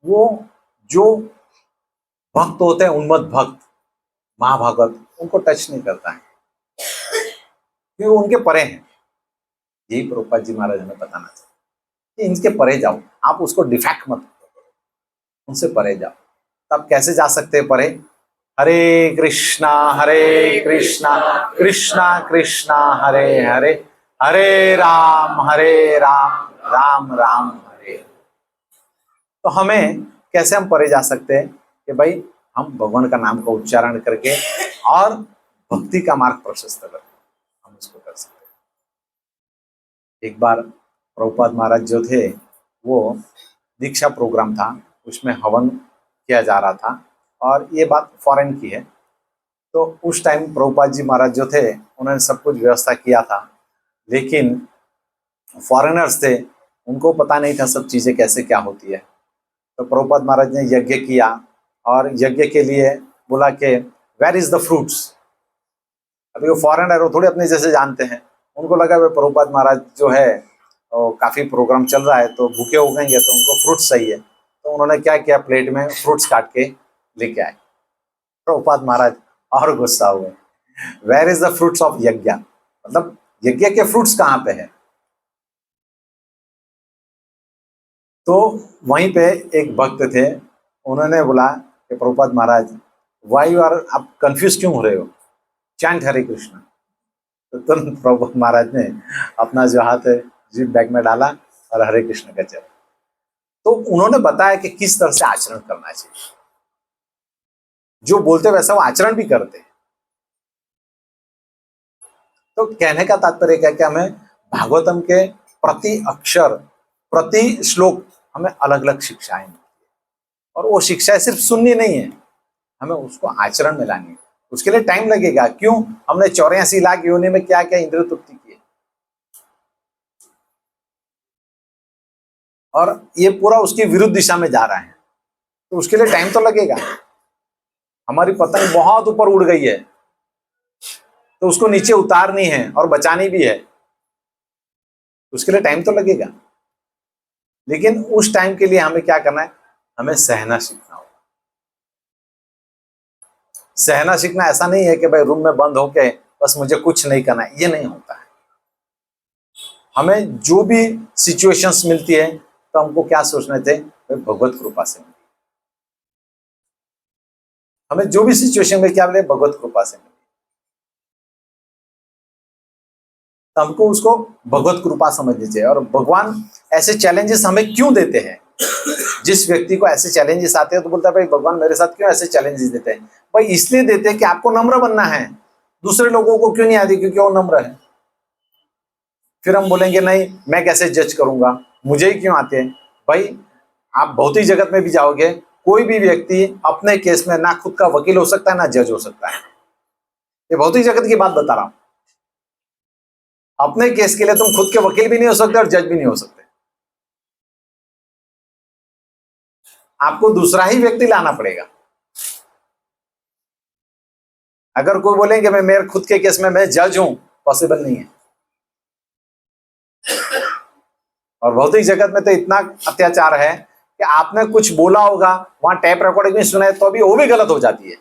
वो जो भक्त होते हैं, उन्मत्त भक्त, महाभागवत, उनको टच नहीं करता है क्योंकि वो उनके परे हैं। यही प्रभुपाद जी महाराज हमें बताना चाहिए कि इनके परे जाओ, आप उसको डिफेक्ट मत करो, उनसे परे जाओ। तब कैसे जा सकते हैं परे, हरे कृष्णा कृष्णा कृष्णा हरे हरे, हरे राम राम राम हरे। तो हमें कैसे हम परे जा सकते हैं कि भाई हम भगवान का नाम का उच्चारण करके और भक्ति का मार्ग प्रशस्त करके हम उसको कर सकते हैं। एक बार प्रभुपाद महाराज जो थे वो दीक्षा प्रोग्राम था, उसमें हवन किया जा रहा था, और ये बात फॉरेन की है। तो उस टाइम प्रभुपाद जी महाराज जो थे उन्होंने सब कुछ व्यवस्था किया था, लेकिन फॉरेनर्स थे, उनको पता नहीं था सब चीज़ें कैसे क्या होती है। तो प्रभुपाद महाराज ने यज्ञ किया और यज्ञ के लिए बोला कि वेयर इज द फ्रूट्स। अभी वो फॉरेनर वो थोड़े अपने जैसे जानते हैं, उनको लगा भाई प्रभुपाद महाराज जो है काफी प्रोग्राम चल रहा है तो भूखे उगेंगे तो उनको फ्रूट्स चाहिए, तो उन्होंने क्या किया, प्लेट में फ्रूट्स काट के लेके आए। प्रभुपाद महाराज और गुस्सा हुए, where is the fruits of yagya, मतलब यज्ञ के फ्रूट्स कहाँ पे है। तो वहीं पे एक भक्त थे, उन्होंने बोला कि प्रभुपाद महाराज वाई यू आर, आप कंफ्यूज क्यों हो रहे हो, चैंट हरे कृष्ण। तो तुरंत प्रभुपाद महाराज ने अपना जो हाथ है जीभ बैग में डाला और हरे कृष्ण का जप। तो उन्होंने बताया कि किस तरह से आचरण करना चाहिए, जो बोलते वैसा वो आचरण भी करते हैं। तो कहने का तात्पर्य क्या है कि हमें भागवतम के प्रति अक्षर, प्रति श्लोक हमें अलग अलग शिक्षाएं मिलती है, और वो शिक्षाएं सिर्फ सुननी नहीं है, हमें उसको आचरण में लानी है। उसके लिए टाइम लगेगा। क्यों? हमने 84 लाख योनि में क्या क्या इंद्रिय तृप्ति की, और ये पूरा उसकी विरुद्ध दिशा में जा रहा है, तो उसके लिए टाइम तो लगेगा। हमारी पतंग बहुत ऊपर उड़ गई है तो उसको नीचे उतारनी है और बचानी भी है, उसके लिए टाइम तो लगेगा। लेकिन उस टाइम के लिए हमें क्या करना है, हमें सहना सीखना होगा। सहना सीखना ऐसा नहीं है कि भाई रूम में बंद होके बस मुझे कुछ नहीं करना है, ये नहीं होता है। हमें जो भी सिचुएशंस मिलती है तो हमको क्या सोचने थे, भगवत कृपा से मिली। हमें जो भी सिचुएशन में क्या मिले, भगवत कृपा से मिली, तो हमको उसको भगवत कृपा समझनी चाहिए। और भगवान ऐसे चैलेंजेस हमें क्यों देते हैं, जिस व्यक्ति को ऐसे चैलेंजेस आते हैं तो बोलता है भाई भगवान मेरे साथ क्यों ऐसे चैलेंजेस देते हैं। भाई इसलिए देते हैं कि आपको नम्र बनना है, दूसरे लोगों को क्यों नहीं आती, क्योंकि वो नम्र है। फिर हम बोलेंगे नहीं मैं कैसे जज करूंगा, मुझे ही क्यों आते हैं। भाई आप भौतिक जगत में भी जाओगे, कोई भी व्यक्ति अपने केस में ना खुद का वकील हो सकता है ना जज हो सकता है। ये भौतिक जगत की बात बता रहा हूं। अपने केस के लिए तुम खुद के वकील भी नहीं हो सकते और जज भी नहीं हो सकते, आपको दूसरा ही व्यक्ति लाना पड़ेगा। अगर कोई बोलेंगे मैं मेरे खुद के केस में मैं जज हूं, पॉसिबल नहीं है। और भौतिक जगत में तो इतना अत्याचार है कि आपने कुछ बोला होगा, वहां टैप रिकॉर्डिंग में सुना है तो भी वो भी गलत हो जाती है।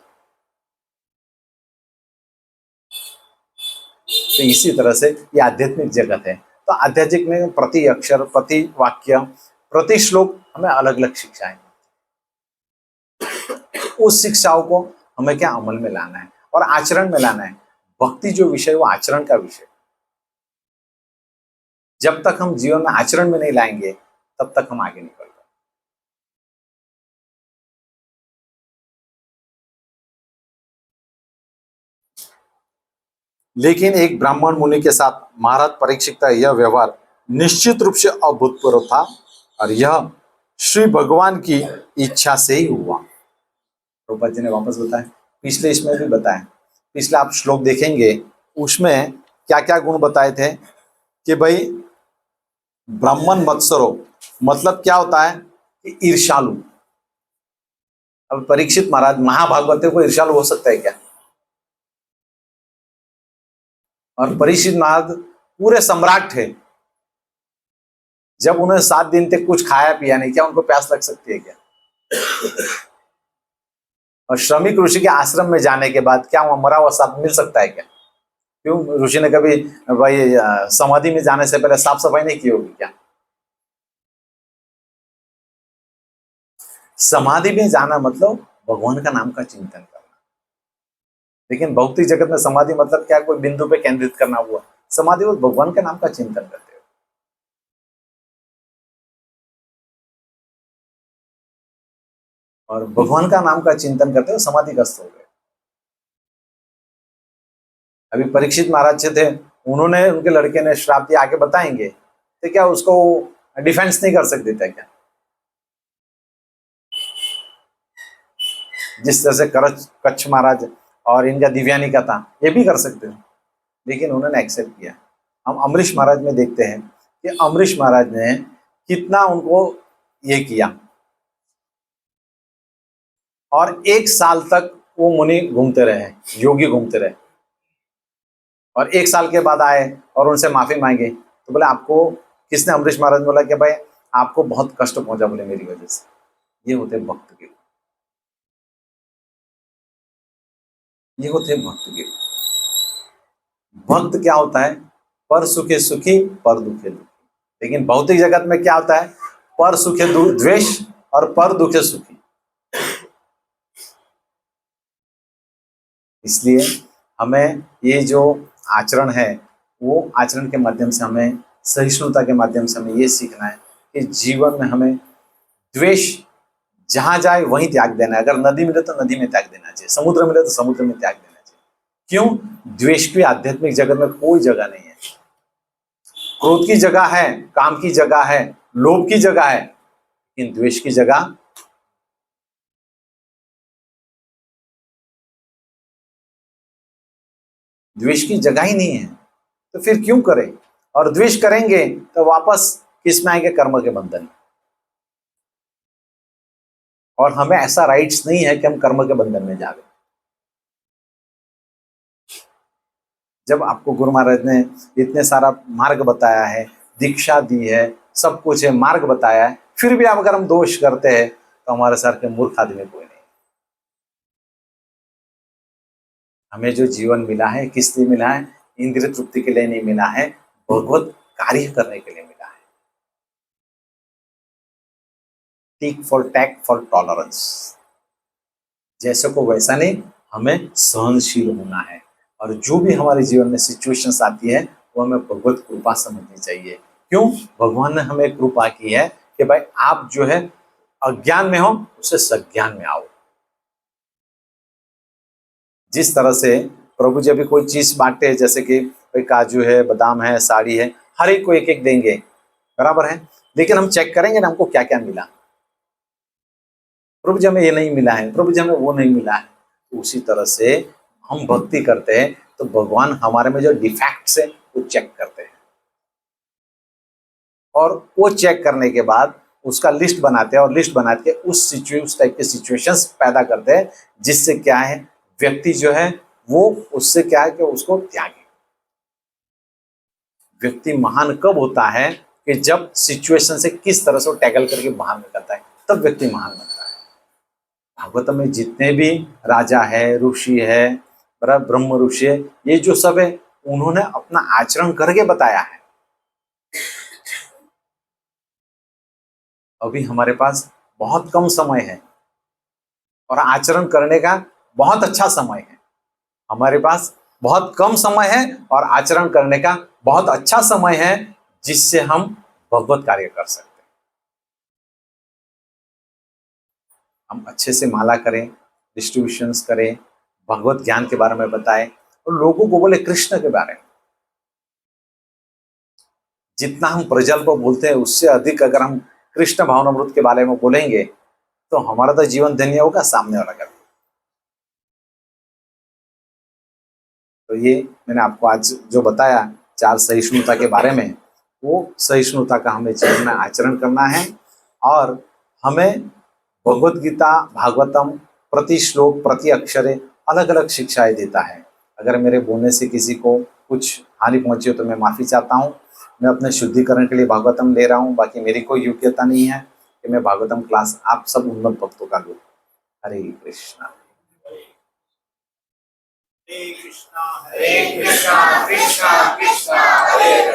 तो इसी तरह से ये आध्यात्मिक जगत है। तो आध्यात्मिक में प्रति अक्षर, प्रति वाक्य, प्रति श्लोक हमें अलग अलग शिक्षाएं, उस शिक्षाओं को हमें क्या अमल में लाना है और आचरण में लाना है। भक्ति जो विषय वो आचरण का विषय, जब तक हम जीवन में आचरण में नहीं लाएंगे तब तक हम आगे नहीं बढ़ पाएंगे। लेकिन एक ब्राह्मण मुनि के साथ महाराज परीक्षित का यह व्यवहार निश्चित रूप से अभूतपूर्व था, और यह श्री भगवान की इच्छा से ही हुआ। प्रभुपाद जी ने वापस बताया, पिछले इसमें भी बताया, पिछले आप श्लोक देखेंगे उसमें क्या क्या गुण बताए थे कि भाई ब्राह्मण मत्सरो, मतलब क्या होता है कि ईर्ष्यालु। अब परीक्षित महाराज महाभागवत को ईर्ष्यालु हो सकता है क्या? और परीक्षित महाराज पूरे सम्राट थे, जब उन्हें 7 दिन तक कुछ खाया पिया नहीं, क्या उनको प्यास लग सकती है क्या? और श्रमिक ऋषि के आश्रम में जाने के बाद क्या वहां मरा हुआ सांप मिल सकता है क्या? क्यों ऋषि ने कभी भाई समाधि में जाने से पहले साफ सफाई नहीं की होगी क्या? समाधि में जाना मतलब भगवान का नाम का चिंतन करना। लेकिन भौतिक जगत में समाधि मतलब क्या, कोई बिंदु पे केंद्रित करना हुआ। समाधि वो भगवान के नाम का चिंतन करते हो। और भगवान का नाम का चिंतन करते हो समाधिग्रस्त हो गए। अभी परीक्षित महाराज थे, उन्होंने उनके लड़के ने श्राप दिया, आगे बताएंगे, तो क्या उसको डिफेंस नहीं कर सकते थे क्या? जिस तरह से कच्छ महाराज और इनका दिव्यानी का था, ये भी कर सकते थे, लेकिन उन्होंने एक्सेप्ट किया। हम अमरीश महाराज में देखते हैं कि अमरीश महाराज ने कितना उनको ये किया, और 1 साल तक वो मुनि घूमते रहे, योगी घूमते रहे, और 1 साल के बाद आए और उनसे माफी मांगी तो बोले आपको किसने, अम्बरीश महाराज ने बोला कि भाई आपको बहुत कष्ट पहुंचा बोले मेरी वजह से। ये होते भक्त के, ये होते भक्त के। भक्त क्या होता है? पर सुखे सुखी पर दुखे दुखी। लेकिन भौतिक जगत में क्या होता है? पर सुखे द्वेष और पर दुखे सुखी। इसलिए हमें ये जो आचरण है, वो आचरण के माध्यम से हमें, सहिष्णुता के माध्यम से हमें ये सीखना है कि जीवन में हमें द्वेष जहां जाए वहीं त्याग देना है। अगर नदी मिले तो नदी में त्याग देना चाहिए, समुद्र मिले तो समुद्र में त्याग देना चाहिए। क्यों? द्वेष की आध्यात्मिक जगत में कोई जगह नहीं है। क्रोध की जगह है, काम की जगह है, लोभ की जगह है, लेकिन द्वेष की जगह, द्वेष की जगह ही नहीं है। तो फिर क्यों करें? और द्वेष करेंगे तो वापस किस में आएंगे? कर्म के बंधन में। और हमें ऐसा राइट्स नहीं है कि हम कर्म के बंधन में जावे। जब आपको गुरु महाराज ने इतने सारा मार्ग बताया है, दीक्षा दी है, सब कुछ है, मार्ग बताया है, फिर भी अगर हम दोष करते हैं तो हमारे सर के मूर्ख आदमी कोई नहीं। हमें जो जीवन मिला है किस लिए मिला है? इंद्रिय तृप्ति के लिए नहीं मिला है, भगवत कार्य करने के लिए मिला है। टिक फॉर टैक फॉर टॉलरेंस, जैसे को वैसा नहीं, हमें सहनशील होना है। और जो भी हमारे जीवन में सिचुएशंस आती है वो हमें भगवत कृपा समझनी चाहिए। क्यों? भगवान ने हमें कृपा की है कि भाई आप जो है अज्ञान में हो उससे सज्ञान में आओ। जिस तरह से प्रभु जी अभी कोई चीज बांटते हैं, जैसे कि भाई काजू है, बादाम है, साड़ी है, हर एक को एक एक देंगे, बराबर है, लेकिन हम चेक करेंगे ना हमको क्या क्या मिला। प्रभु जी हमें ये नहीं मिला है, प्रभु जी हमें वो नहीं मिला है। उसी तरह से हम भक्ति करते हैं तो भगवान हमारे में जो डिफेक्ट्स है वो चेक करते हैं, और वो चेक करने के बाद उसका लिस्ट बनाते हैं, और लिस्ट बना के उस टाइप के सिचुएशंस पैदा करते हैं जिससे क्या है, व्यक्ति जो है वो उससे क्या है कि उसको त्यागे। व्यक्ति महान कब होता है? कि जब सिचुएशन से किस तरह से वो टैकल करके बाहर निकलता है, तब व्यक्ति महान बनता है। भागवत में जितने भी राजा है, ऋषि है, ब्रह्म ऋषि है, ये जो सब है उन्होंने अपना आचरण करके बताया है। अभी हमारे पास बहुत कम समय है और आचरण करने का बहुत अच्छा समय है। हमारे पास बहुत कम समय है और आचरण करने का बहुत अच्छा समय है, जिससे हम भगवत कार्य कर सकते हैं। हम अच्छे से माला करें, डिस्ट्रीब्यूशंस करें, भगवत ज्ञान के बारे में बताएं, और लोगों को बोले कृष्ण के बारे में। जितना हम प्रजल्प बोलते हैं उससे अधिक अगर हम कृष्ण भावनामृत के बारे में बोलेंगे तो हमारा तो जीवन धन्य होगा, सामने वाला का। तो ये मैंने आपको आज जो बताया 4 सहिष्णुता के बारे में, वो सहिष्णुता का हमें जीवन में आचरण करना है। और हमें भगवत गीता, भागवतम प्रति श्लोक प्रति अक्षरे अलग अलग शिक्षाएं देता है। अगर मेरे बोलने से किसी को कुछ हानि पहुंची हो तो मैं माफ़ी चाहता हूँ। मैं अपने शुद्धिकरण के लिए भागवतम ले रहा हूँ, बाकी मेरी कोई योग्यता नहीं है कि मैं भागवतम क्लास आप सब उन्नत भक्तों का लूँ। हरे Krishna. Hare Krishna, Krishna Krishna, Hare